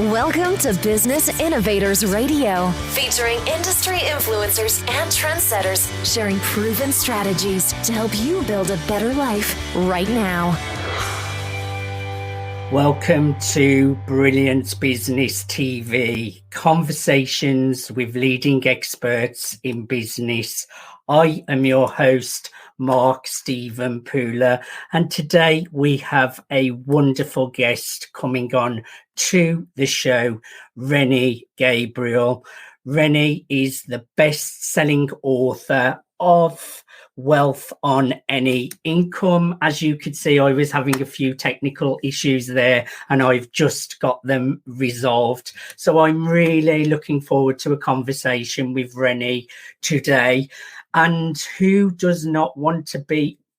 Welcome to Business Innovators Radio, featuring industry influencers and trendsetters sharing proven strategies to help you build a better life right now. Welcome to Brilliant Business TV, conversations with leading experts in business. I am your host, Mark Stephen Pooler, and today we have a wonderful guest coming on to the show, Rennie Gabriel. Rennie is the best-selling author of Wealth on Any Income. As you could see, I was having a few technical issues there and I've just got them resolved. So I'm really looking forward to a conversation with Rennie today. And who does not want to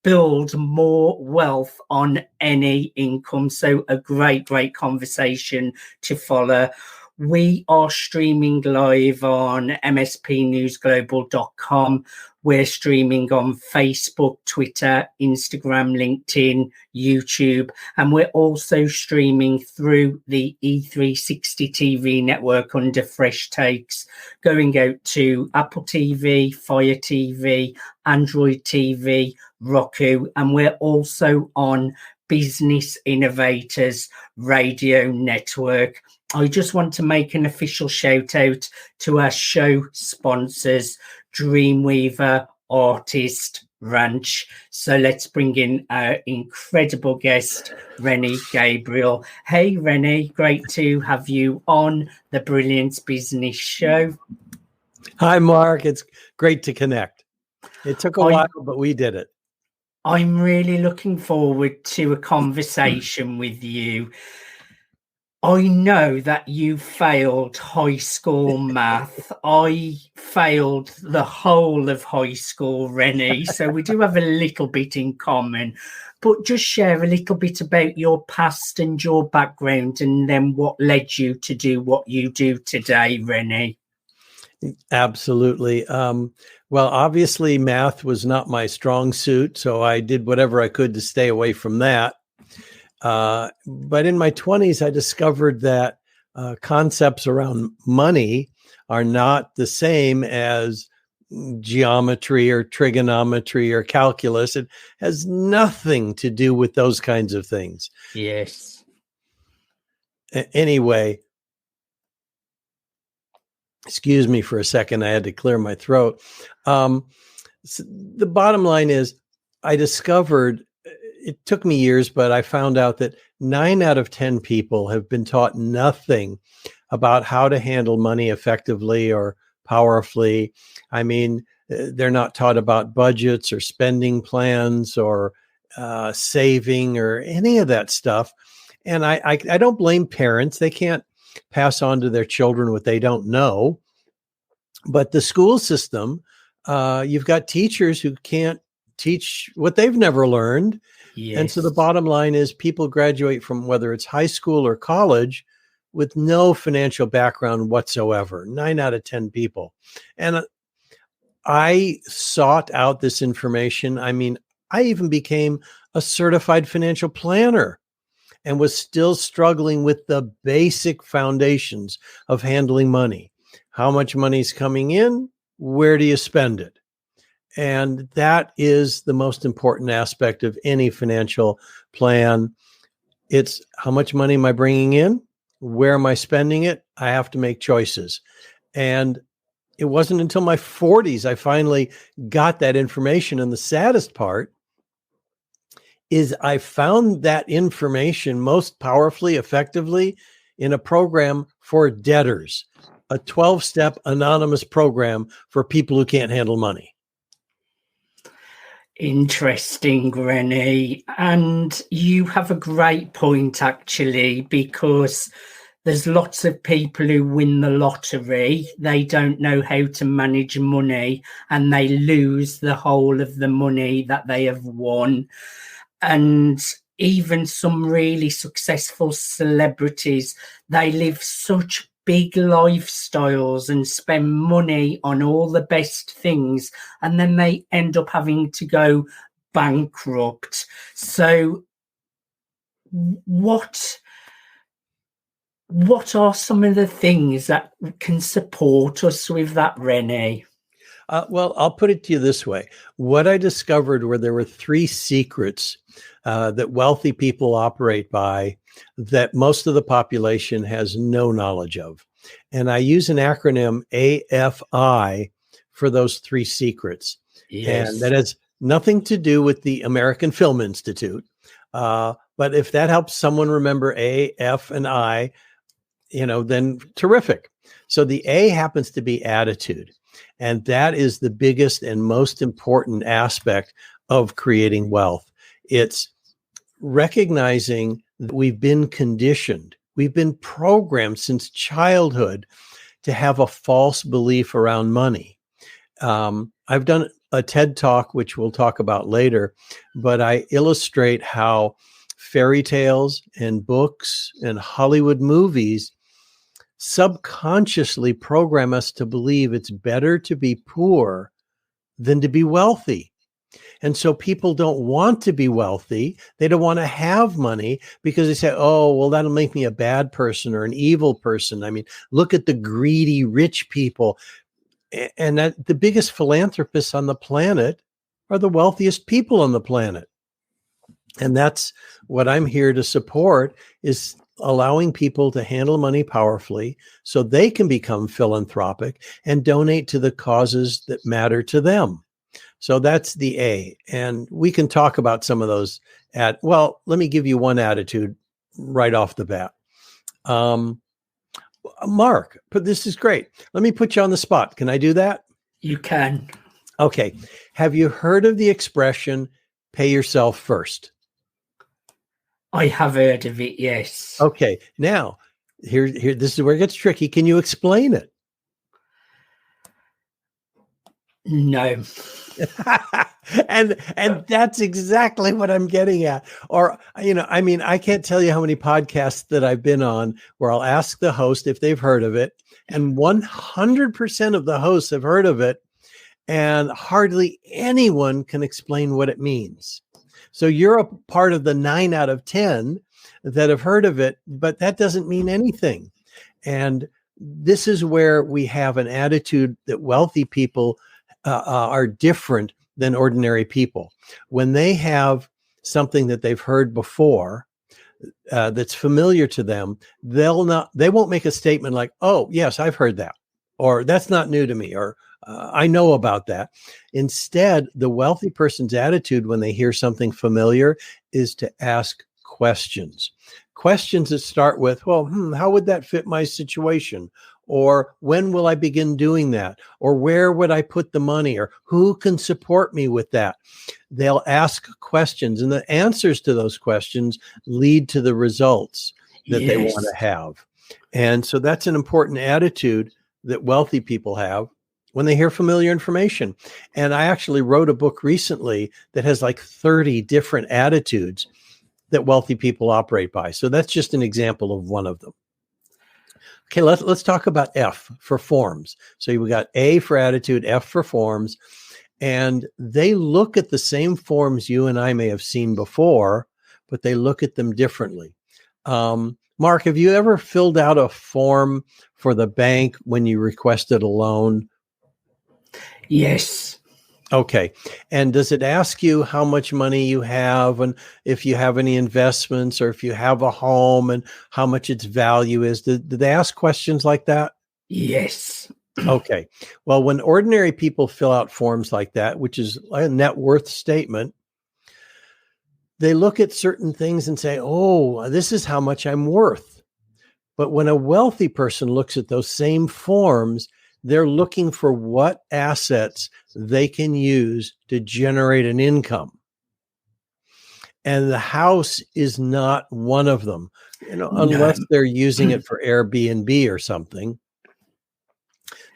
build more wealth on any income? So a great conversation to follow. We are streaming live on mspnewsglobal.com. We're streaming on Facebook, Twitter, Instagram, LinkedIn, YouTube, and we're also streaming through the E360 TV network under Fresh Takes, going out to Apple TV, Fire TV, Android TV, Roku, and we're also on Business Innovators Radio Network. I just want to make an official shout out to our show sponsors, Dreamweaver Artist Ranch. So let's bring in our incredible guest, Rennie Gabriel. Hey, Rennie, great to have you on the Brilliant Business Show. Hi, Mark. It's great to connect. It took a while, but we did it. I'm really looking forward to a conversation with you. I know that you failed high school math. I failed the whole of high school, Rennie. So we do have a little bit in common. But just share a little bit about your past and your background and then what led you to do what you do today, Rennie. Absolutely. Well, obviously, math was not my strong suit, so I did whatever I could to stay away from that. But in my 20s, I discovered that concepts around money are not the same as geometry or trigonometry or calculus. It has nothing to do with those kinds of things. Yes. Anyway, excuse me for a second. I had to clear my throat. So the bottom line is I discovered, it took me years, but I found out that 9 out of 10 people have been taught nothing about how to handle money effectively or powerfully. I mean, they're not taught about budgets or spending plans or saving or any of that stuff. And I don't blame parents. They can't pass on to their children what they don't know. But the school system, you've got teachers who can't teach what they've never learned. Yes. And so the bottom line is people graduate from whether it's high school or college with no financial background whatsoever, 9 out of 10 people. And I sought out this information. I mean, I even became a certified financial planner and was still struggling with the basic foundations of handling money. How much money's coming in? Where do you spend it? And that is the most important aspect of any financial plan. It's how much money am I bringing in? Where am I spending it? I have to make choices. And it wasn't until my 40s I finally got that information. And the saddest part is I found that information most powerfully, effectively in a program for debtors, a 12-step anonymous program for people who can't handle money. Interesting, Rennie. And you have a great point, actually, because there's lots of people who win the lottery. They don't know how to manage money and they lose the whole of the money that they have won. And even some really successful celebrities, they live such big lifestyles and spend money on all the best things, and then they end up having to go bankrupt. So what What are some of the things that can support us with that, Rennie? Well, I'll put it to you this way. What I discovered were there were three secrets that wealthy people operate by that most of the population has no knowledge of. And I use an acronym AFI for those three secrets. Yes. And that has nothing to do with the American Film Institute. But if that helps someone remember A, F, and I, then terrific. So the A happens to be attitude. And that is the biggest and most important aspect of creating wealth. It's recognizing that we've been conditioned, we've been programmed since childhood to have a false belief around money. I've done a TED talk, which we'll talk about later, but I illustrate how fairy tales and books and Hollywood movies subconsciously program us to believe it's better to be poor than to be wealthy. And so people don't want to be wealthy. They don't want to have money because they say, oh, well, that'll make me a bad person or an evil person. I mean, look at the greedy rich people. And that the biggest philanthropists on the planet are the wealthiest people on the planet. And that's what I'm here to support, is allowing people to handle money powerfully so they can become philanthropic and donate to the causes that matter to them. So that's the A. And we can talk about some of those let me give you one attitude right off the bat. Mark, but this is great. Let me put you on the spot. Can I do that? You can. Okay. Have you heard of the expression, pay yourself first? I have heard of it, yes. Okay. Now, here, this is where it gets tricky. Can you explain it? No. and that's exactly what I'm getting at. Or, I can't tell you how many podcasts that I've been on where I'll ask the host if they've heard of it, and 100% of the hosts have heard of it, and hardly anyone can explain what it means. So you're a part of the 9 out of 10 that have heard of it, but that doesn't mean anything. And this is where we have an attitude that wealthy people are different than ordinary people. When they have something that they've heard before that's familiar to them, they won't make a statement like, oh, yes, I've heard that, or that's not new to me, or I know about that. Instead, the wealthy person's attitude when they hear something familiar is to ask questions that start with, well, how would that fit my situation? Or when will I begin doing that? Or where would I put the money? Or who can support me with that? They'll ask questions, and the answers to those questions lead to the results that they want to have. And so that's an important attitude that wealthy people have when they hear familiar information. And I actually wrote a book recently that has like 30 different attitudes that wealthy people operate by. So that's just an example of one of them. Okay, let's talk about F for forms. So we got A for attitude, F for forms, and they look at the same forms you and I may have seen before, but they look at them differently. Mark, have you ever filled out a form for the bank when you requested a loan? Yes. Okay. And does it ask you how much money you have, and if you have any investments, or if you have a home and how much its value is? Did they ask questions like that? Yes. Okay. Well, when ordinary people fill out forms like that, which is a net worth statement, they look at certain things and say, oh, this is how much I'm worth. But when a wealthy person looks at those same forms, they're looking for what assets they can use to generate an income. And the house is not one of them, unless they're using it for Airbnb or something.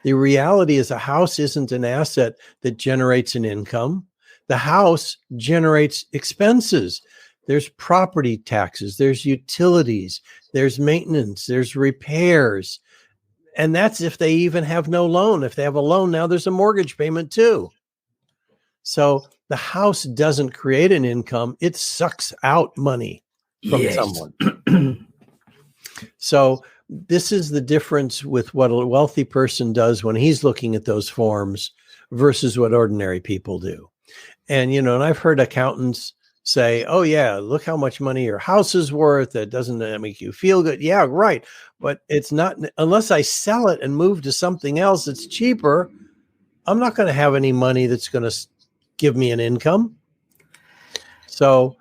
The reality is a house isn't an asset that generates an income. The house generates expenses. There's property taxes, there's utilities, there's maintenance, there's repairs. And that's if they even have no loan. If they have a loan now, there's a mortgage payment too. So the house doesn't create an income. It sucks out money from someone. So this is the difference with what a wealthy person does when he's looking at those forms versus what ordinary people do. And, and I've heard accountants say, oh, yeah, look how much money your house is worth. That doesn't make you feel good. Yeah, right. But it's not, unless I sell it and move to something else that's cheaper, I'm not going to have any money that's going to give me an income. So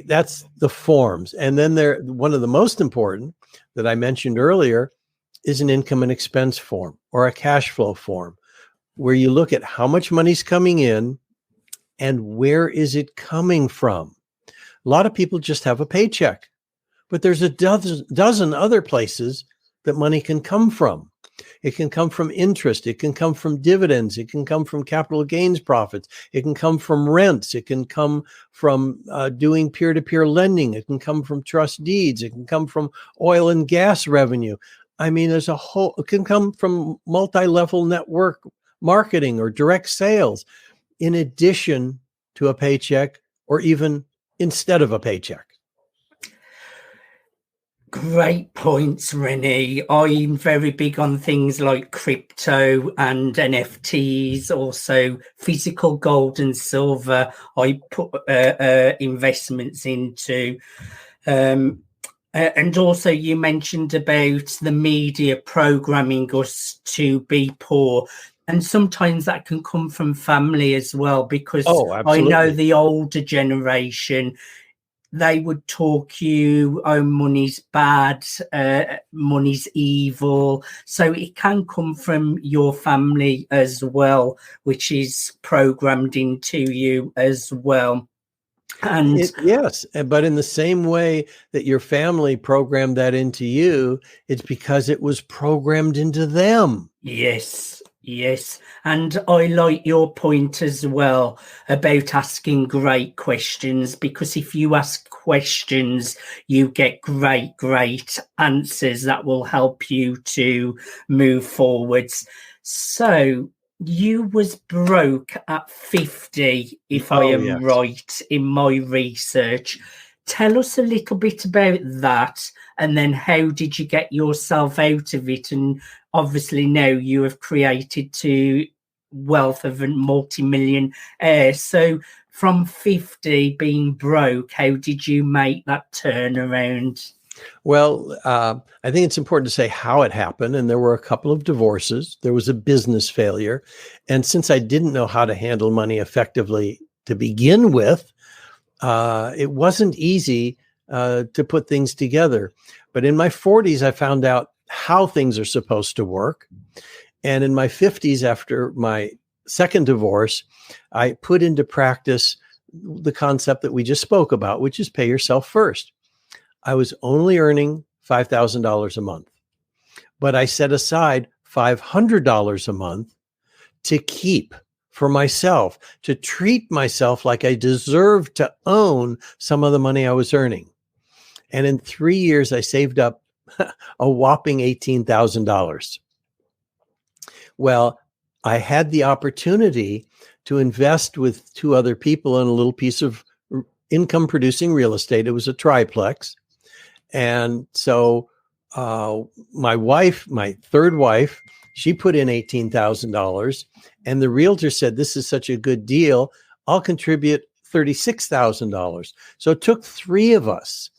that's the forms. And then one of the most important that I mentioned earlier is an income and expense form or a cash flow form, where you look at how much money's coming in and where is it coming from. A lot of people just have a paycheck, but there's a dozen other places that money can come from. It can come from interest. It can come from dividends. It can come from capital gains profits. It can come from rents. It can come from doing peer-to-peer lending. It can come from trust deeds. It can come from oil and gas revenue. I mean, it can come from multi-level network marketing or direct sales, in addition to a paycheck or even instead of a paycheck. Great points, Rennie. I'm very big on things like crypto and NFTs, also physical gold and silver. I put investments into. And also you mentioned about the media programming us to be poor. And sometimes that can come from family as well, because I know the older generation, they would talk you, oh, money's bad, money's evil. So it can come from your family as well, which is programmed into you as well. And yes, but in the same way that your family programmed that into you, it's because it was programmed into them. Yes. And I like your point as well about asking great questions, because if you ask questions, you get great answers that will help you to move forwards. So you was broke at 50, if I am right in my research. Tell us a little bit about that, and then how did you get yourself out of it? And obviously now you have created to wealth of a multi-millionaire. So from 50 being broke, how did you make that turnaround? Well, I think it's important to say how it happened. And there were a couple of divorces. There was a business failure. And since I didn't know how to handle money effectively to begin with, it wasn't easy to put things together. But in my 40s, I found out how things are supposed to work. And in my 50s, after my second divorce, I put into practice the concept that we just spoke about, which is pay yourself first. I was only earning $5,000 a month, but I set aside $500 a month to keep for myself, to treat myself like I deserved to own some of the money I was earning. And in 3 years, I saved up a whopping $18,000. Well, I had the opportunity to invest with two other people in a little piece of income producing real estate. It was a triplex. And so my wife, my third wife, she put in $18,000, and the realtor said, this is such a good deal, I'll contribute $36,000. So it took three of us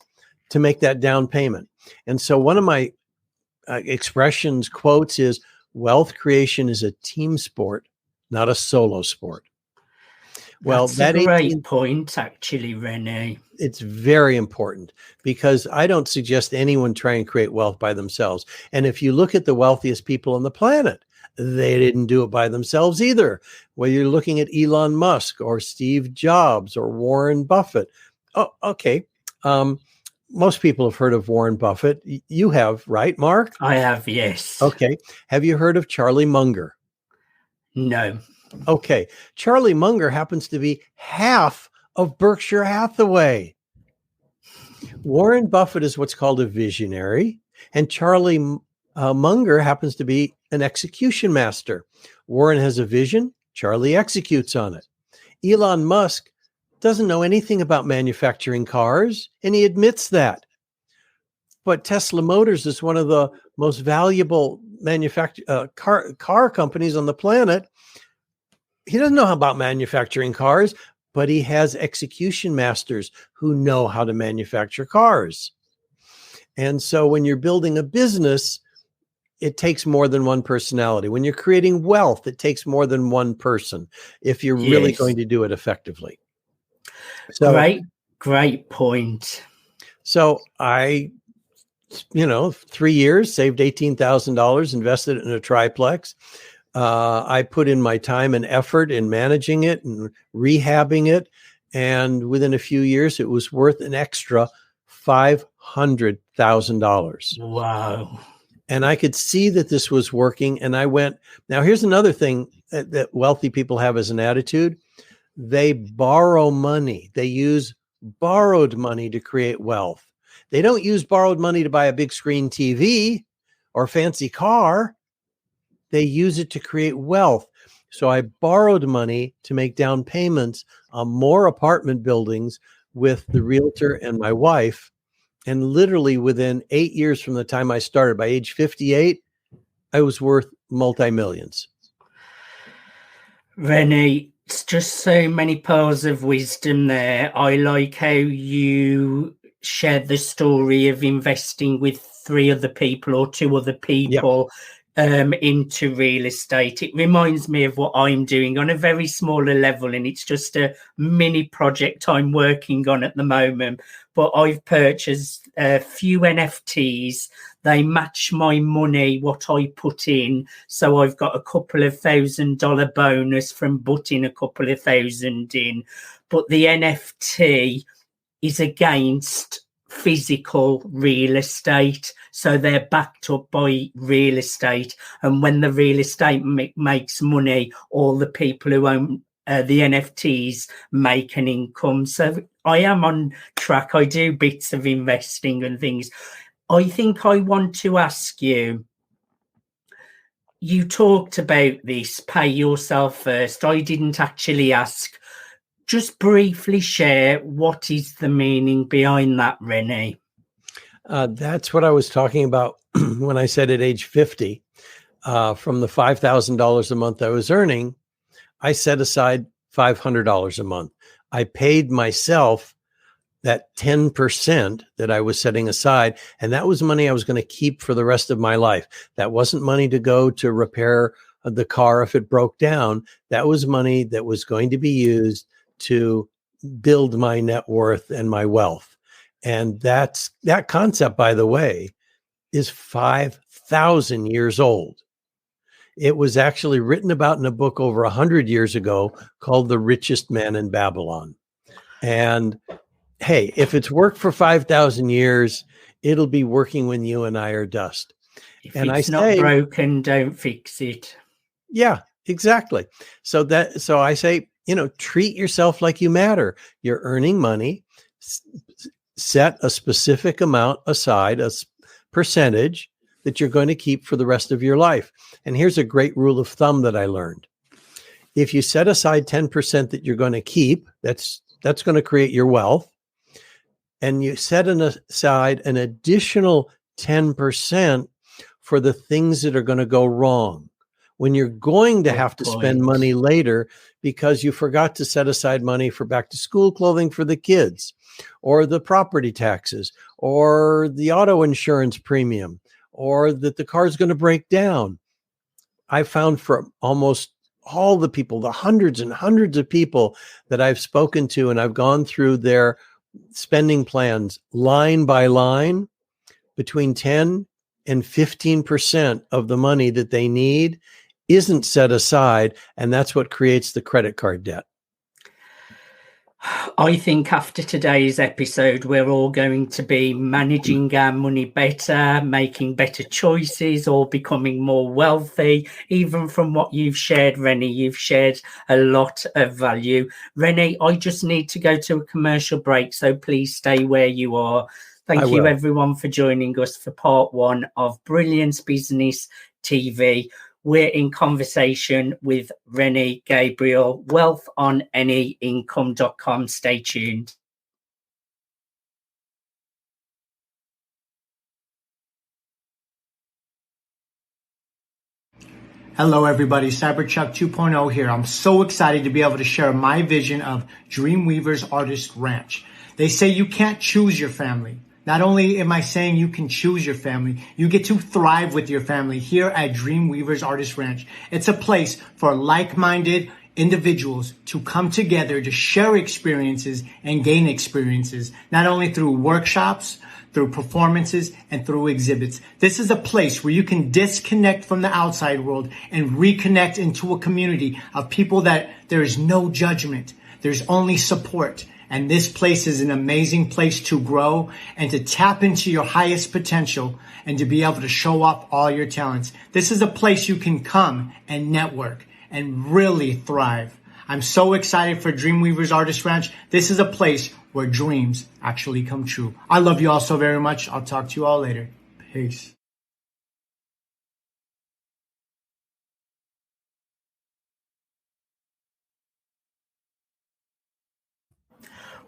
to make that down payment. And so one of my expressions, quotes is, wealth creation is a team sport, not a solo sport. Well, that's a great point, actually, Rennie. It's very important, because I don't suggest anyone try and create wealth by themselves. And if you look at the wealthiest people on the planet, they didn't do it by themselves either. Whether you're looking at Elon Musk or Steve Jobs or Warren Buffett. Oh, okay. Most people have heard of Warren Buffett. You have, right, Mark? I have, yes. Okay. Have you heard of Charlie Munger? No. Okay. Charlie Munger happens to be half of Berkshire Hathaway. Warren Buffett is what's called a visionary, and Charlie Munger happens to be an execution master. Warren has a vision, Charlie executes on it. Elon Musk doesn't know anything about manufacturing cars, and he admits that. but Tesla Motors is one of the most valuable car companies on the planet. He doesn't know about manufacturing cars, but he has execution masters who know how to manufacture cars. And so when you're building a business, it takes more than one personality. When you're creating wealth, it takes more than one person if you're really going to do it effectively. So Great point. So I, 3 years, saved $18,000, invested it in a triplex. I put in my time and effort in managing it and rehabbing it. And within a few years, it was worth an extra $500,000. Wow. And I could see that this was working. And I went, now here's another thing that wealthy people have as an attitude. They borrow money. They use borrowed money to create wealth. They don't use borrowed money to buy a big screen TV or fancy car. They use it to create wealth. So I borrowed money to make down payments on more apartment buildings with the realtor and my wife. And literally within 8 years from the time I started, by age 58, I was worth multi-millions. Rennie, it's just so many pearls of wisdom there. I like how you shared the story of investing with 3 other people or 2 other people. Yep. Into real estate. It reminds me of what I'm doing on a very smaller level, and it's just a mini project I'm working on at the moment. But I've purchased a few NFTs. They match my money, what I put in. So I've got a couple of $1,000 bonus from putting a couple of thousand in. But the NFT is against physical real estate, so they're backed up by real estate, and when the real estate makes money, all the people who own the NFTs make an income. So I am on track. I do bits of investing and things. I think I want to ask you, you talked about this, pay yourself first. I didn't actually ask. Just briefly share what is the meaning behind that, Rennie. That's what I was talking about when I said at age 50, from the $5,000 a month I was earning, I set aside $500 a month. I paid myself that 10% that I was setting aside, and that was money I was going to keep for the rest of my life. That wasn't money to go to repair the car if it broke down. That was money that was going to be used to build my net worth and my wealth. And that concept, by the way, is 5,000 years old. It was actually written about in a book over 100 years ago called The Richest Man in Babylon. And hey, if it's worked for 5,000 years, it'll be working when you and I are dust. If it's not broken, don't fix it. Yeah, exactly. So I say, treat yourself like you matter. You're earning money. Set a specific amount aside, a percentage that you're going to keep for the rest of your life. And here's a great rule of thumb that I learned. If you set aside 10% that you're going to keep, that's going to create your wealth. And you set aside an additional 10% for the things that are going to go wrong. When you're going to have to spend money later because you forgot to set aside money for back to school clothing for the kids, or the property taxes, or the auto insurance premium, or that the car is going to break down. I found for almost all the people, the hundreds and hundreds of people that I've spoken to, and I've gone through their spending plans line by line, between 10 and 15% of the money that they need isn't set aside, and that's what creates the credit card debt. I think after today's episode, we're all going to be managing our money better, making better choices, or becoming more wealthy. Even from what you've shared, Rennie, you've shared a lot of value. Rennie, I just need to go to a commercial break, so please stay where you are. Thank you, everyone, for joining us for part 1 of Brilliance Business TV. We're in conversation with Rennie Gabriel, wealthonanyincome.com. Stay tuned. Hello, everybody. Cyberchuck 2.0 here. I'm so excited to be able to share my vision of Dreamweavers Artist Ranch. They say you can't choose your family. Not only am I saying you can choose your family, you get to thrive with your family here at Dreamweavers Artist Ranch. It's a place for like-minded individuals to come together to share experiences and gain experiences, not only through workshops, through performances, and through exhibits. This is a place where you can disconnect from the outside world and reconnect into a community of people that there is no judgment. There's only support. And this place is an amazing place to grow and to tap into your highest potential and to be able to show off all your talents. This is a place you can come and network and really thrive. I'm so excited for Dreamweavers Artist Ranch. This is a place where dreams actually come true. I love you all so very much. I'll talk to you all later. Peace.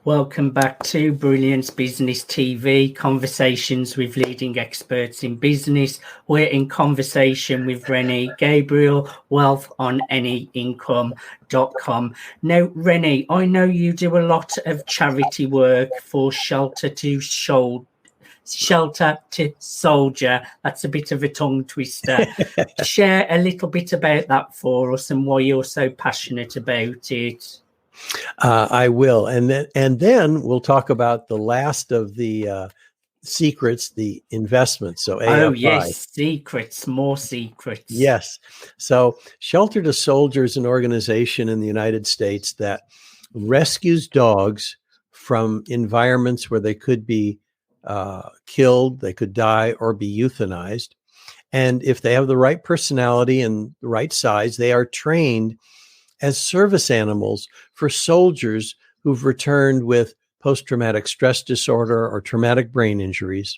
Welcome back to Brilliance Business TV, conversations with leading experts in business. We're in conversation with Rennie, Gabriel, wealthonanyincome.com. Now, Rennie, I know you do a lot of charity work for Shelter to Soldier. That's a bit of a tongue twister. Share a little bit about that for us and why you're so passionate about it. I will, and then we'll talk about the last of the secrets, the investments. So AFI. Oh yes, secrets, more secrets. Yes. So Shelter to Soldier is an organization in the United States that rescues dogs from environments where they could be killed, they could die, or be euthanized. And if they have the right personality and the right size, they are trained as service animals for soldiers who've returned with post-traumatic stress disorder or traumatic brain injuries.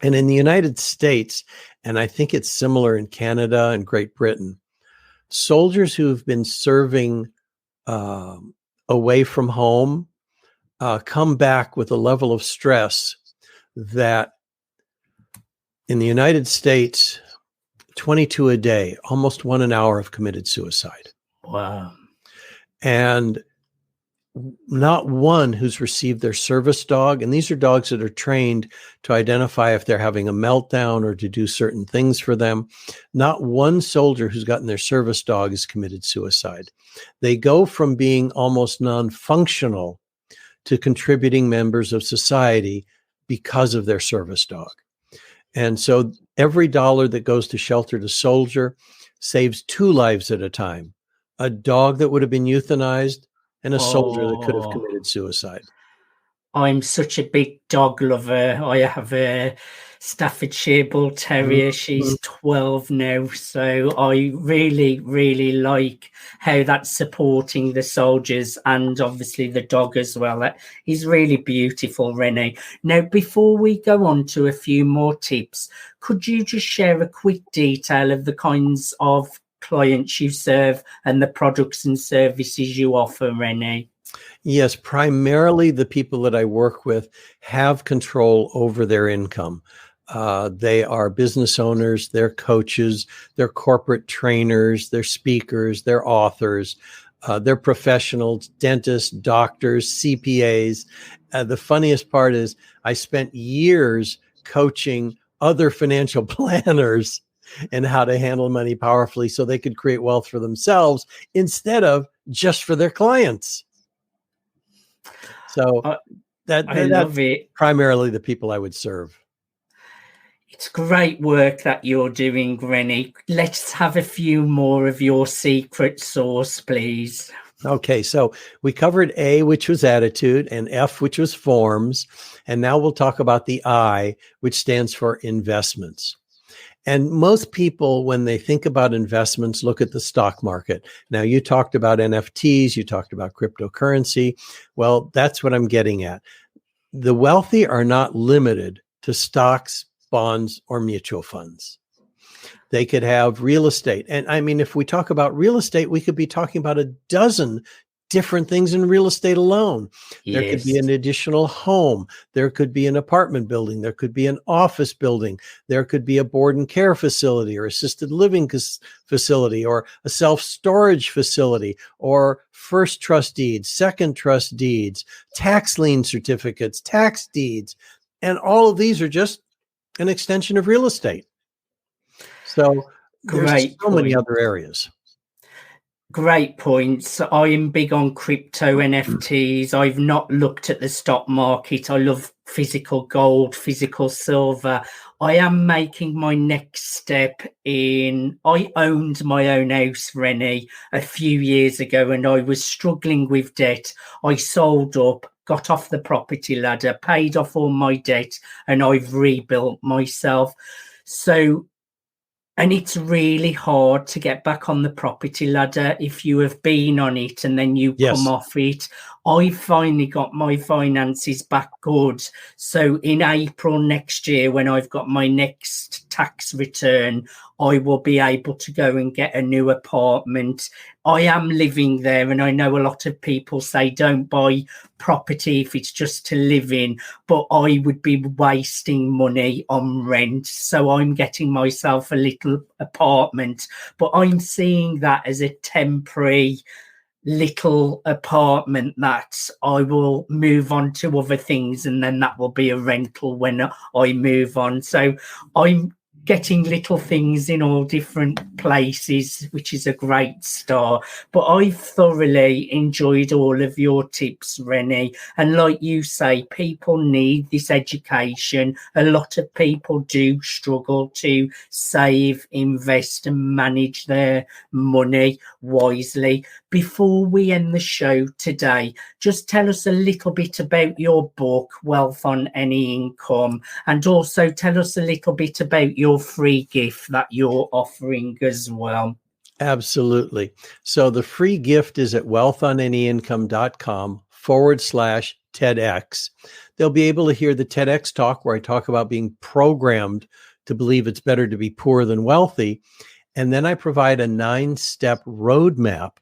And in the United States, and I think it's similar in Canada and Great Britain, soldiers who've been serving away from home come back with a level of stress that in the United States, 22 a day, almost 1 an hour have committed suicide. Wow. And not one who's received their service dog. And these are dogs that are trained to identify if they're having a meltdown or to do certain things for them. Not one soldier who's gotten their service dog has committed suicide. They go from being almost non-functional to contributing members of society because of their service dog. And so every dollar that goes to Shelter to Soldier saves 2 lives at a time. A dog that would have been euthanized and a soldier that could have committed suicide. I'm such a big dog lover. I have a Staffordshire Bull Terrier. She's 12 now. So I really, really like how that's supporting the soldiers and obviously the dog as well. That is really beautiful, Rennie. Now, before we go on to a few more tips, could you just share a quick detail of the kinds of clients you serve and the products and services you offer, Rennie? Yes, primarily the people that I work with have control over their income. They are business owners, they're coaches, they're corporate trainers, they're speakers, they're authors, they're professionals, dentists, doctors, CPAs. The funniest part is I spent years coaching other financial planners and how to handle money powerfully so they could create wealth for themselves instead of just for their clients. So that's love it. Primarily the people I would serve. It's great work that you're doing, Rennie. Let's have a few more of your secret sauce, please. Okay, so we covered A, which was attitude, and F, which was forms. And now we'll talk about the I, which stands for investments. And most people, when they think about investments, look at the stock market. Now, you talked about NFTs, you talked about cryptocurrency. Well, that's what I'm getting at. The wealthy are not limited to stocks, bonds, or mutual funds. They could have real estate. And I mean, if we talk about real estate, we could be talking about a dozen different things in real estate alone. There could be Yes. an additional home. There could be an apartment building. There could be an office building. There could be a board and care facility or assisted living facility or a self-storage facility or first trust deeds, second trust deeds, tax lien certificates, tax deeds. And all of these are just an extension of real estate. So there's Great so many point. other areas. Great points. I am big on crypto NFTs. I've not looked at the stock market. I love physical gold, physical silver. I am making my next step in. I owned my own house, Rennie, a few years ago, and I was struggling with debt. I sold up, got off the property ladder, paid off all my debt, and I've rebuilt myself. And it's really hard to get back on the property ladder if you have been on it and then you Yes. come off it. I finally got my finances back good. So in April next year, when I've got my next tax return, I will be able to go and get a new apartment. I am living there, and I know a lot of people say don't buy property if it's just to live in, but I would be wasting money on rent. So I'm getting myself a little apartment, but I'm seeing that as a temporary little apartment that I will move on to other things, and then that will be a rental when I move on. So I'm getting little things in all different places, which is a great start. But I thoroughly enjoyed all of your tips, Rennie. And like you say, people need this education. A lot of people do struggle to save, invest, and manage their money wisely. Before we end the show today, just tell us a little bit about your book, Wealth on Any Income, and also tell us a little bit about your free gift that you're offering as well. Absolutely. So the free gift is at wealthonanyincome.com/TEDx. They'll be able to hear the TEDx talk where I talk about being programmed to believe it's better to be poor than wealthy. And then I provide a 9-step roadmap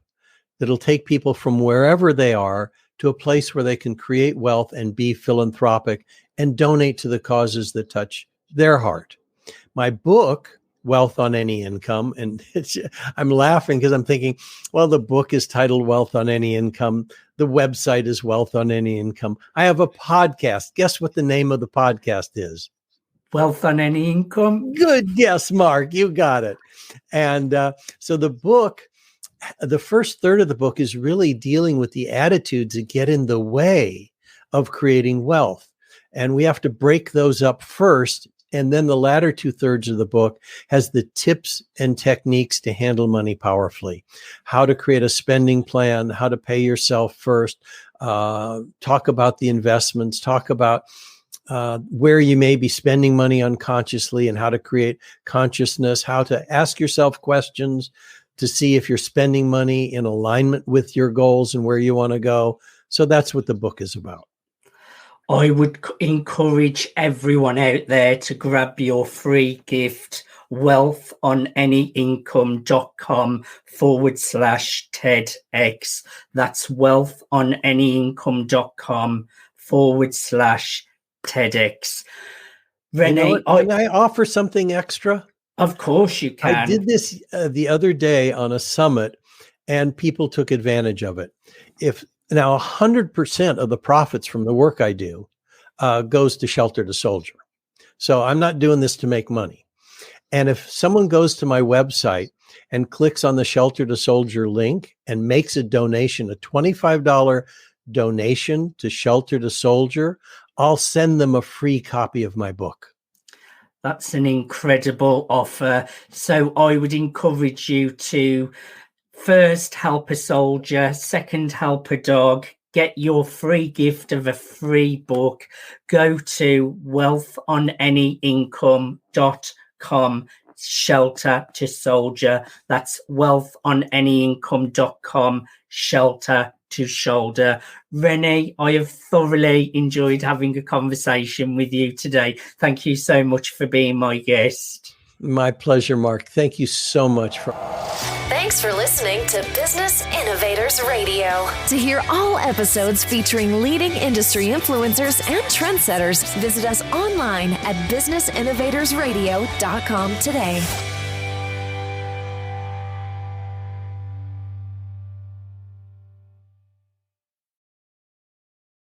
that'll take people from wherever they are to a place where they can create wealth and be philanthropic and donate to the causes that touch their heart. My book, Wealth on Any Income, and I'm laughing because I'm thinking, well, the book is titled Wealth on Any Income. The website is Wealth on Any Income. I have a podcast. Guess what the name of the podcast is? Wealth on Any Income. Good guess, Mark. You got it. And so the book, the first third of the book is really dealing with the attitudes that get in the way of creating wealth. And we have to break those up first. And then the latter 2/3 of the book has the tips and techniques to handle money powerfully, how to create a spending plan, how to pay yourself first, talk about the investments, talk about where you may be spending money unconsciously and how to create consciousness, how to ask yourself questions to see if you're spending money in alignment with your goals and where you want to go. So that's what the book is about. I would encourage everyone out there to grab your free gift, wealthonanyincome.com/TEDx. That's wealthonanyincome.com/TEDx. Rennie, can I offer something extra? Of course you can. I did this the other day on a summit, and people took advantage of it. Now 100% of the profits from the work I do goes to Shelter to Soldier. So I'm not doing this to make money. And if someone goes to my website and clicks on the Shelter to Soldier link and makes a donation, a $25 donation to Shelter to Soldier, I'll send them a free copy of my book. That's an incredible offer. So I would encourage you to first help a soldier, second help a dog, get your free gift of a free book. Go to wealthonanyincome.com shelter to soldier. That's wealthonanyincome.com shelter to shoulder. Rennie, I have thoroughly enjoyed having a conversation with you today. Thank you so much for being my guest. My pleasure, Mark. Thank you so much for. Thanks for listening to Business Innovators Radio. To hear all episodes featuring leading industry influencers and trendsetters, visit us online at businessinnovatorsradio.com today.